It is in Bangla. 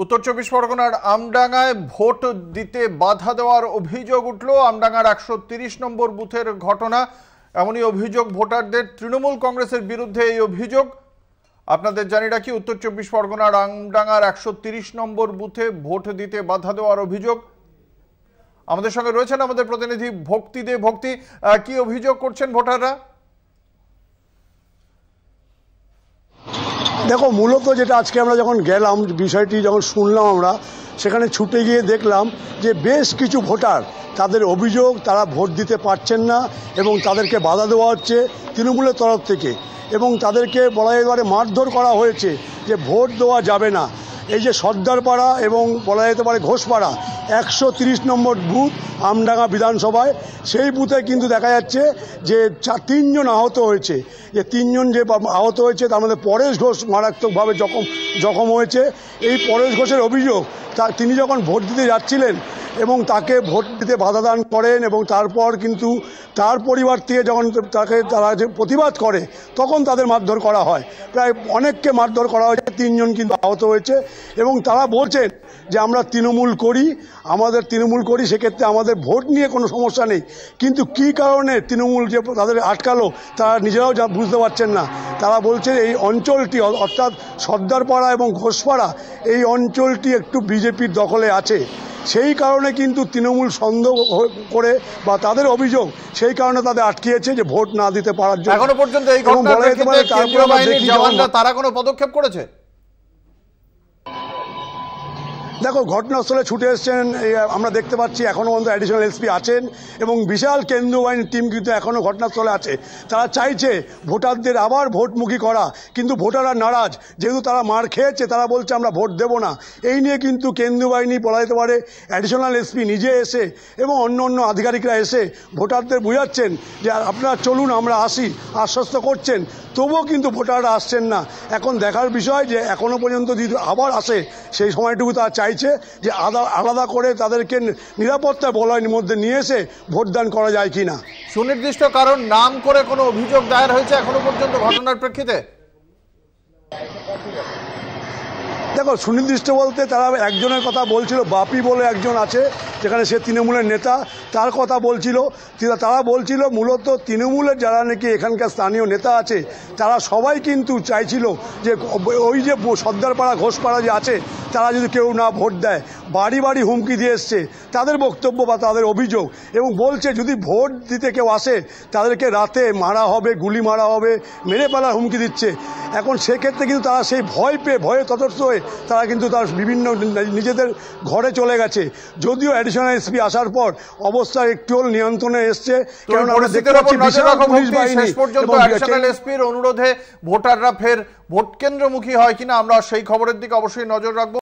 উত্তর চব্বিশ পরগনার আমডাঙ্গায় ভোট দিতে বাধা দেওয়ার অভিযোগ উঠল। আমডাঙ্গার ১৩০ নম্বর বুথের ঘটনা। এমনই অভিযোগ ভোটারদের। তৃণমূল কংগ্রেসের বিরুদ্ধে এই অভিযোগ। আপনাদের জানি রাখি, উত্তর চব্বিশ পরগনার আমডাঙ্গার ১৩০ নম্বর বুথে ভোট দিতে বাধা দেওয়ার অভিযোগ। আমাদের সঙ্গে রয়েছেন আমাদের প্রতিনিধি ভক্তি দে। ভক্তি, কি অভিযোগ করছেন ভোটাররা? দেখো, মূলত যেটা আজকে আমরা যখন গেলাম, বিষয়টি যখন শুনলাম, আমরা সেখানে ছুটে গিয়ে দেখলাম যে বেশ কিছু ভোটার, তাদের অভিযোগ তারা ভোট দিতে পারছেন না এবং তাদেরকে বাধা দেওয়া হচ্ছে তৃণমূলের তরফ থেকে, এবং তাদেরকে বলা যেতে পারে মারধর করা হয়েছে যে ভোট দেওয়া যাবে না। এই যে সর্দারপাড়া এবং বলা যেতে পারে ঘোষপাড়া ১৩০ নম্বর বুথ আমডাঙ্গা বিধানসভায়, সেই বুথে কিন্তু দেখা যাচ্ছে যে ৩জন আহত হয়েছে। যে ৩জন যে আহত হয়েছে তার মধ্যে পরেশ ঘোষ মারাত্মকভাবে জখম হয়েছে। এই পরেশ ঘোষের অভিযোগ, তিনি যখন ভোট দিতে যাচ্ছিলেন এবং তাকে ভোট দিতে বাধা দান করেন, এবং তারপর কিন্তু তার পরিবার থেকে যখন তারা যে প্রতিবাদ করে তখন তাদের মারধর করা হয়। প্রায় অনেককে মারধর করা হয়েছে, ৩জন কিন্তু আহত হয়েছে। এবং তারা বলছেন যে আমরা তৃণমূল করি, সেক্ষেত্রে আমাদের ভোট নিয়ে কোনো সমস্যা নেই, কিন্তু কি কারণে তৃণমূল যে তাদের আটকালো তারা নিজেরাও বুঝতে পারছেন না। তারা বলছেন এই অঞ্চলটি, অর্থাৎ সর্দারপাড়া এবং ঘোষপাড়া, এই অঞ্চলটি একটু বিজেপির দখলে আছে। সেই কারণে কিন্তু তৃণমূল সন্দেহ করে, বা তাদের অভিযোগ, সেই কারণে তাদের আটকিয়েছে যে ভোট না দিতে পারার জন্য। এখনো পর্যন্ত এই ঘটনার প্রেক্ষিতে কেন্দ্রীয় বাহিনীর জওয়ানরা তারা কোনো পদক্ষেপ করেছে? দেখো, ঘটনাস্থলে ছুটে এসছেন, আমরা দেখতে পাচ্ছি এখনও পর্যন্ত অ্যাডিশনাল এসপি আছেন এবং বিশাল কেন্দ্রীয় বাহিনীর টিম কিন্তু এখনও ঘটনাস্থলে আছে। তারা চাইছে ভোটারদের আবার ভোটমুখী করা, কিন্তু ভোটাররা নারাজ, যেহেতু তারা মার খেয়েছে, তারা বলছে আমরা ভোট দেব না। এই নিয়ে কিন্তু কেন্দ্রীয় বাহিনী, বলা যেতে পারে অ্যাডিশনাল এসপি নিজে এসে এবং অন্য আধিকারিকরা এসে ভোটারদের বুঝাচ্ছেন যে আপনারা চলুন, আমরা আসি, আশ্বস্ত করছেন। তবুও কিন্তু ভোটাররা আসছেন না। এখন দেখার বিষয় যে এখনও পর্যন্ত যদি আবার আসে, সেই সময়টুকু তারা চাইছে যে আলাদা করে তাদেরকে নিরাপত্তায় বলয়ের মধ্যে নিয়ে এসে ভোটদান করা যায় কিনা। সুনির্দিষ্ট কারণ নাম করে কোনো অভিযোগ দায়ের হয়েছে এখনো পর্যন্ত ঘটনার প্রেক্ষিতে? দেখো, সুনির্দিষ্ট বলতে তারা একজনের কথা বলছিল, বাপি বলে একজন আছে, যেখানে সে তৃণমূলের নেতা, তার কথা বলছিল। তারা বলছিল মূলত তৃণমূলের যারা নাকি এখানকার স্থানীয় নেতা আছে, তারা সবাই কিন্তু চাইছিল যে ওই যে সর্দারপাড়া ঘোষপাড়া যে আছে, তারা যদি কেউ না ভোট দেয়, বাড়ি বাড়ি হুমকি দিয়ে এসছে, তাদের বক্তব্য বা তাদের অভিযোগ। এবং বলছে যদি ভোট দিতে কেউ আসে তাদেরকে রাতে মারা হবে, গুলি মারা হবে, মেরে ফেলার হুমকি দিচ্ছে। এখন সেক্ষেত্রে কিন্তু তারা সেই ভয়ে ততস্থ হয়ে তারা কিন্তু তার বিভিন্ন নিজেদের ঘরে চলে গেছে। যদিও অ্যাডিশনাল এসপি আসার পর অবস্থা একটু নিয়ন্ত্রণে এসছে, কারণ আমরা দেখতে পাচ্ছি বিশাল পুলিশ বাহিনী। অ্যাডিশনাল এসপির অনুরোধে ভোটাররা ফের ভোট কেন্দ্রমুখী হয় কিনা, আমরা সেই খবরের দিকে অবশ্যই নজর রাখবো।